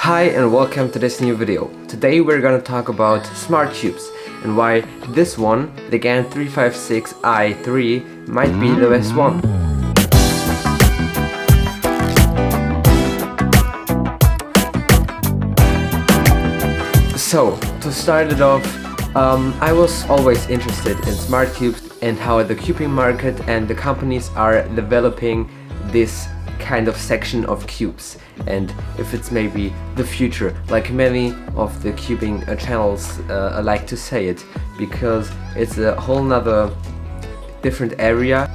Hi and welcome to this new video. Today we're gonna talk about smart cubes and why this one, the GAN 356i3, might be the best one. So, to start it off, I was always interested in smart cubes and how the cubing market and the companies are developing this kind of section of cubes, and if it's maybe the future, like many of the cubing channels like to say it, because it's a whole nother different area,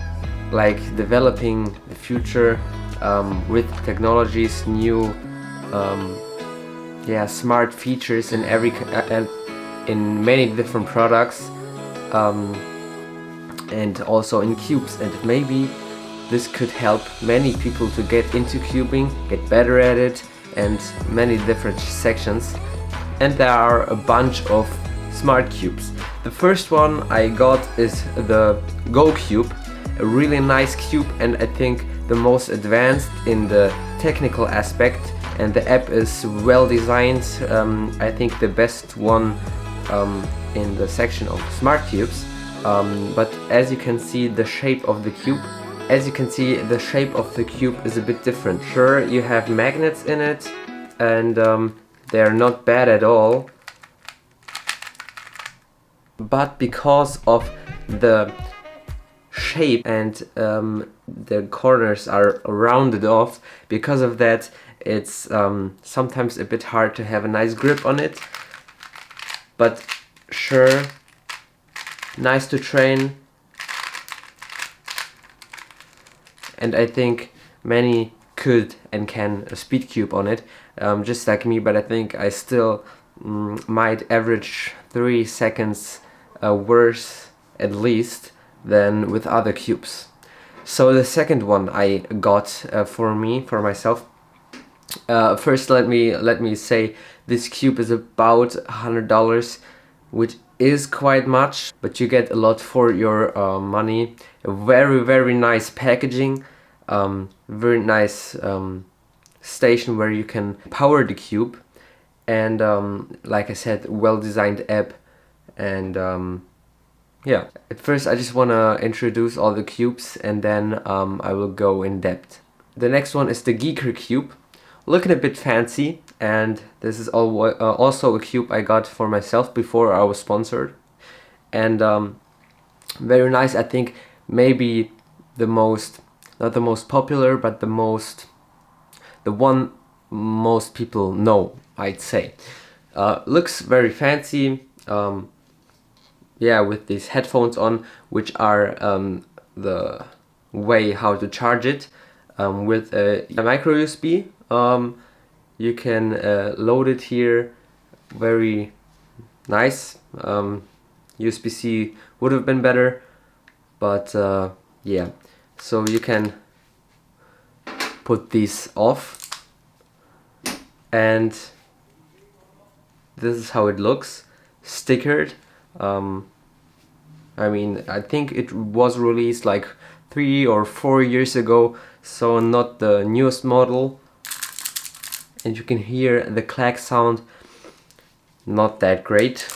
like developing the future with technologies, new smart features in in many different products, and also in cubes, and maybe this could help many people to get into cubing, get better at it, and many different sections. And there are a bunch of smart cubes. The first one I got is the Wkeyrambo, a really nice cube, and I think the most advanced in the technical aspect, and the app is well designed. I think the best one in the section of smart cubes. But as you can see, the shape of the cube is a bit different. Sure, you have magnets in it, and they're not bad at all, but because of the shape and the corners are rounded off, because of that it's sometimes a bit hard to have a nice grip on it. But sure, nice to train, and I think many could and can speed cube on it, just like me, but I think I still might average 3 seconds worse at least than with other cubes. So the second one I got for myself. First, let me say this cube is about $100, which is quite much, but you get a lot for your money. A very nice packaging, very nice station where you can power the cube, and like I said, well designed app. And yeah, at first I just want to introduce all the cubes, and then I will go in depth. The next one is the Wkeyrambo, looking a bit fancy, and this is also a cube I got for myself before I was sponsored, and very nice. I think maybe not the most popular, but the one most people know, I'd say. Looks very fancy, with these headphones on, which are the way how to charge it, with a micro USB. You can load it here, very nice. USB-C would have been better, but yeah, so you can put these off, and this is how it looks, stickered. I mean, I think it was released like 3 or 4 years ago, so not the newest model. And you can hear the clack sound, not that great.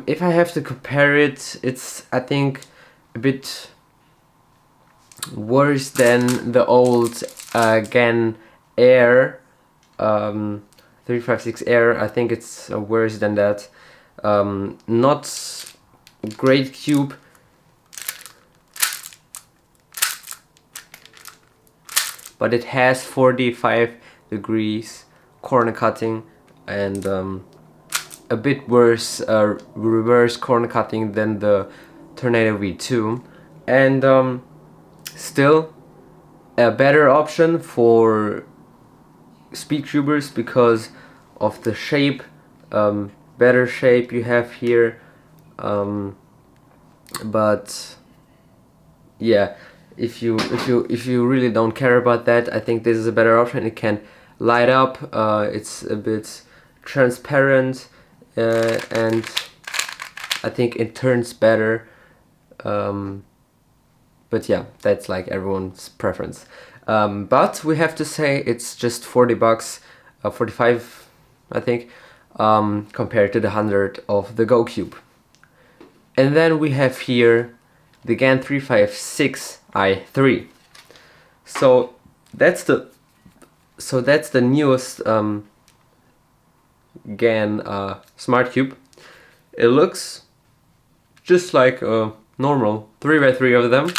If I have to compare it, it's, I think, a bit worse than the old GAN Air 356 Air. I think it's worse than that. Not a great cube, but it has 45 degrees corner cutting, and a bit worse reverse corner cutting than the Tornado V2, and still a better option for speed cubers because of the shape, better shape you have here, but yeah, if you really don't care about that, I think this is a better option. It can light up, it's a bit transparent, and I think it turns better. But yeah, that's like everyone's preference. But we have to say it's just 40 bucks, 45 I think, compared to the 100 of the Wkeyrambo. And then we have here the GAN 356i3. So that's the newest GAN smartcube. It looks just like a normal 3x3 of them.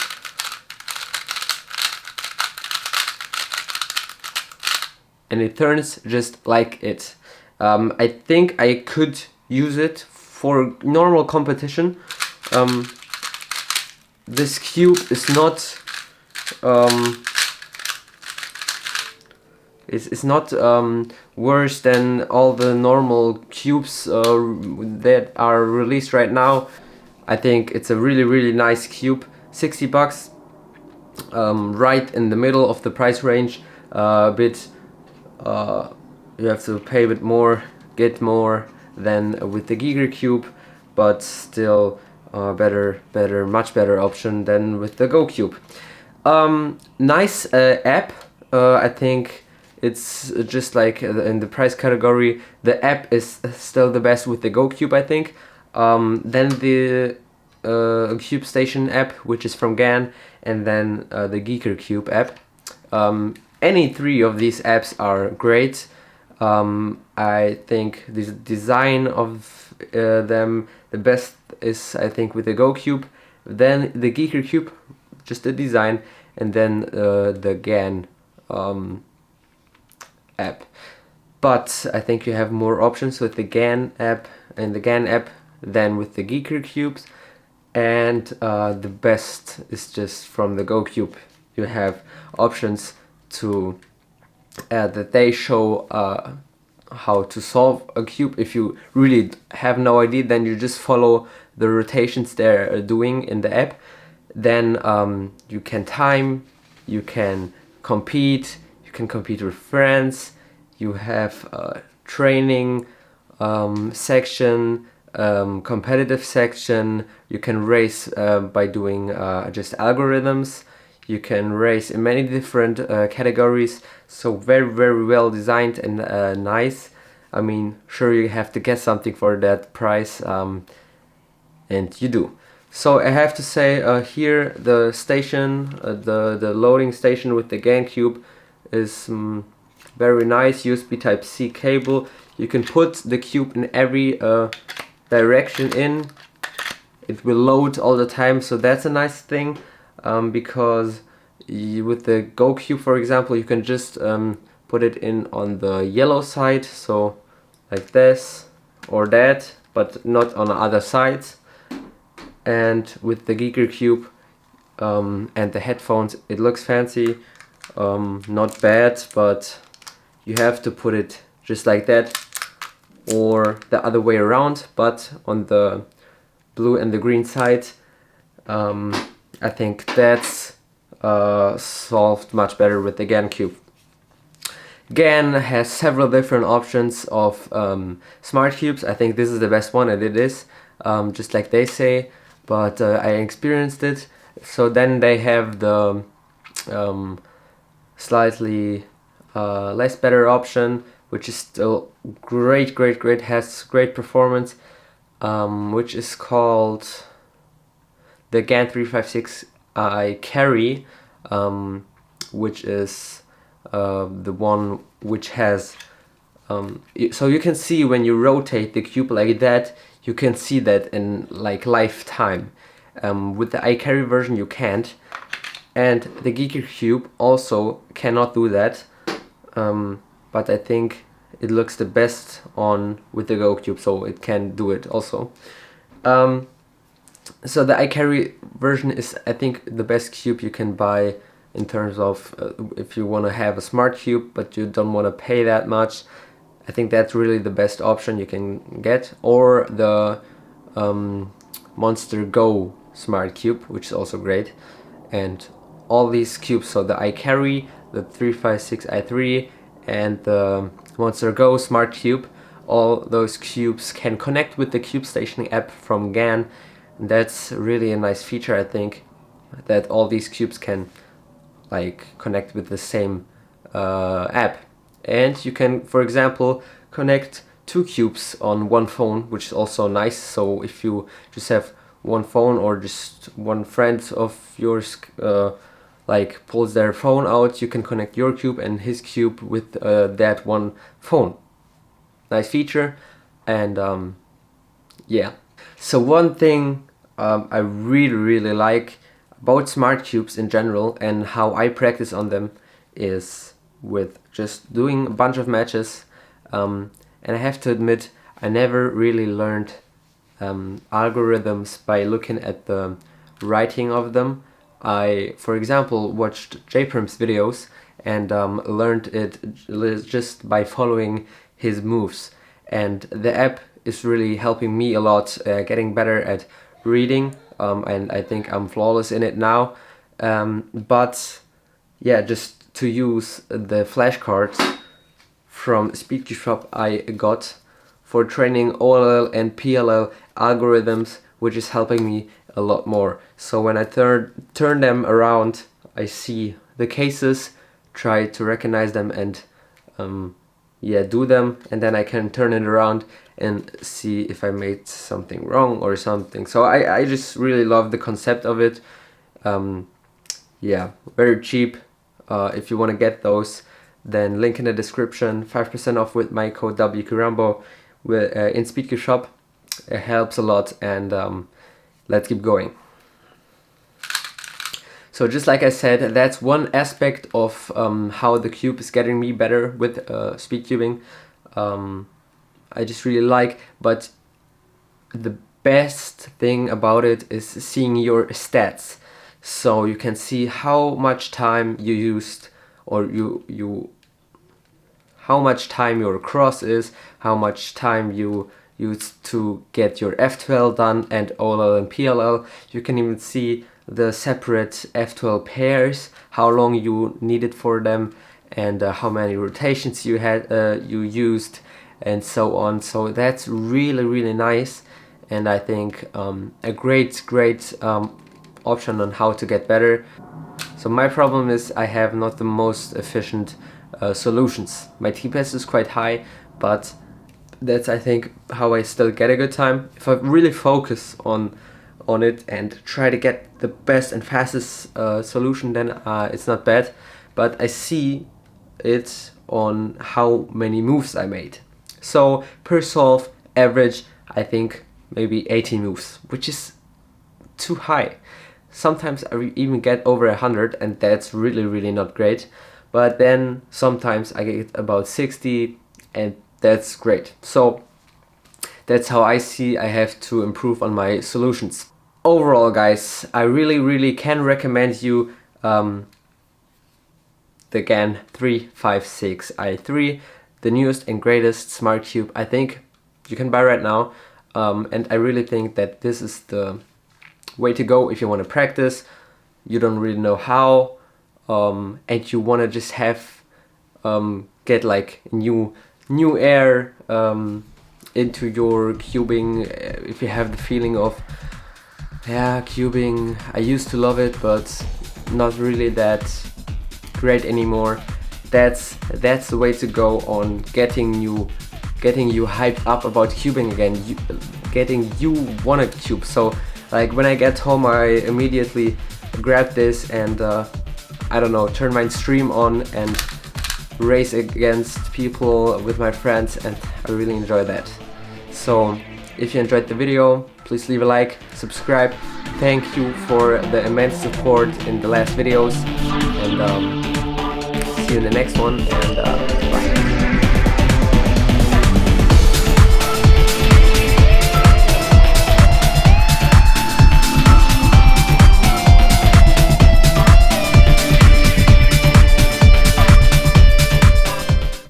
And it turns just like it. I think I could use it for normal competition. This cube is not it's not worse than all the normal cubes that are released right now. I think it's a really nice cube. 60 bucks, right in the middle of the price range. You have to pay a bit more, get more than with the Wkeyrambo, but still much better option than with the Wkeyrambo. Nice app. I think it's just like in the price category, the app is still the best with the Wkeyrambo, I think. Then the Cube Station app, which is from GAN, and then the Wkeyrambo app. Any three of these apps are great. I think the design of them, the best is I think with the Wkeyrambo, then the Wkeyrambo, just the design, and then the GAN app. But I think you have more options with the GAN app and the GAN app than with the Wkeyrambo, and the best is just from the Wkeyrambo. You have options to that they show how to solve a cube. If you really have no idea, then you just follow the rotations they're doing in the app. Then you can time, you can compete with friends, you have a training section, competitive section, you can race by doing just algorithms. You can race in many different categories, so very well designed and nice. I mean, sure, you have to get something for that price, and you do. So I have to say, here the station, the loading station with the GAN cube is very nice. USB Type-C cable. You can put the cube in every direction in. It will load all the time, so that's a nice thing. Because with the Wkeyrambo, for example, you can just put it in on the yellow side, so like this or that, but not on the other sides. And with the Wkeyrambo and the headphones, it looks fancy, not bad, but you have to put it just like that or the other way around, but on the blue and the green side. I think that's solved much better with the GAN cube. GAN has several different options of smart cubes. I think this is the best one, and it is, just like they say, but I experienced it. So then they have the slightly less better option, which is still great, has great performance, which is called the GAN 356i Carry, which is the one which has so you can see when you rotate the cube like that, you can see that in like lifetime. With the iCarry version you can't, and the Wkeyrambo also cannot do that, but I think it looks the best on with the Wkeyrambo, so it can do it also. So the iCarry version is, I think, the best cube you can buy in terms of if you want to have a smart cube but you don't want to pay that much. I think that's really the best option you can get. Or the Monster Go smart cube, which is also great. and all these cubes, so the iCarry, the 356i3 and the Monster Go Smart Cube, all those cubes can connect with the cube stationing app from GAN. And that's really a nice feature, I think, that all these cubes can like connect with the same app. And you can, for example, connect 2 cubes on one phone, which is also nice. So if you just have one phone, or just one friend of yours like pulls their phone out, you can connect your cube and his cube with that one phone. Nice feature. And yeah, so one thing I really like about smart cubes in general and how I practice on them is with just doing a bunch of matches. And I have to admit, I never really learned algorithms by looking at the writing of them. I, for example, watched Jprim's videos and learned it just by following his moves. And the app is really helping me a lot, getting better at reading, and I think I'm flawless in it now. But yeah, just to use the flashcards from SpeedCube Shop I got for training OLL and PLL algorithms, which is helping me a lot more. So when I turn them around, I see the cases, try to recognize them, and yeah, do them, and then I can turn it around and see if I made something wrong or something. So I just really love the concept of it. Yeah, very cheap. If you want to get those, then link in the description. 5% off with my code Wkeyrambo in SpeedCube Shop. It helps a lot, and let's keep going. So just like I said, that's one aspect of how the cube is getting me better with speed cubing. I just really like, but the best thing about it is seeing your stats. So you can see how much time you used, or how much time your cross is, how much time you used to get your F12 done, and OLL and PLL. You can even see the separate F12 pairs, how long you needed for them, and how many rotations you had, you used, and so on. So that's really nice, and I think a great option on how to get better. So my problem is I have not the most efficient solutions. My TPS is quite high, but that's, I think, how I still get a good time. If I really focus on it and try to get the best and fastest solution, then it's not bad. But I see it on how many moves I made. So per solve, average, I think maybe 80 moves, which is too high. Sometimes I even get over 100, and that's really not great. But then sometimes I get about 60, and that's great. So that's how I see I have to improve on my solutions. Overall, guys, I really can recommend you the GAN 356i3, the newest and greatest smart cube I think you can buy right now. And I really think that this is the way to go if you want to practice, you don't really know how, and you want to just have get like new air into your cubing. If you have the feeling of, yeah, cubing, I used to love it, but not really that great anymore, that's the way to go on getting you hyped up about cubing again, getting you wanna cube. So like when I get home, I immediately grab this and I don't know, turn my stream on and race against people with my friends, and I really enjoy that. So if you enjoyed the video, please leave a like, subscribe. Thank you for the immense support in the last videos, and see you in the next one, and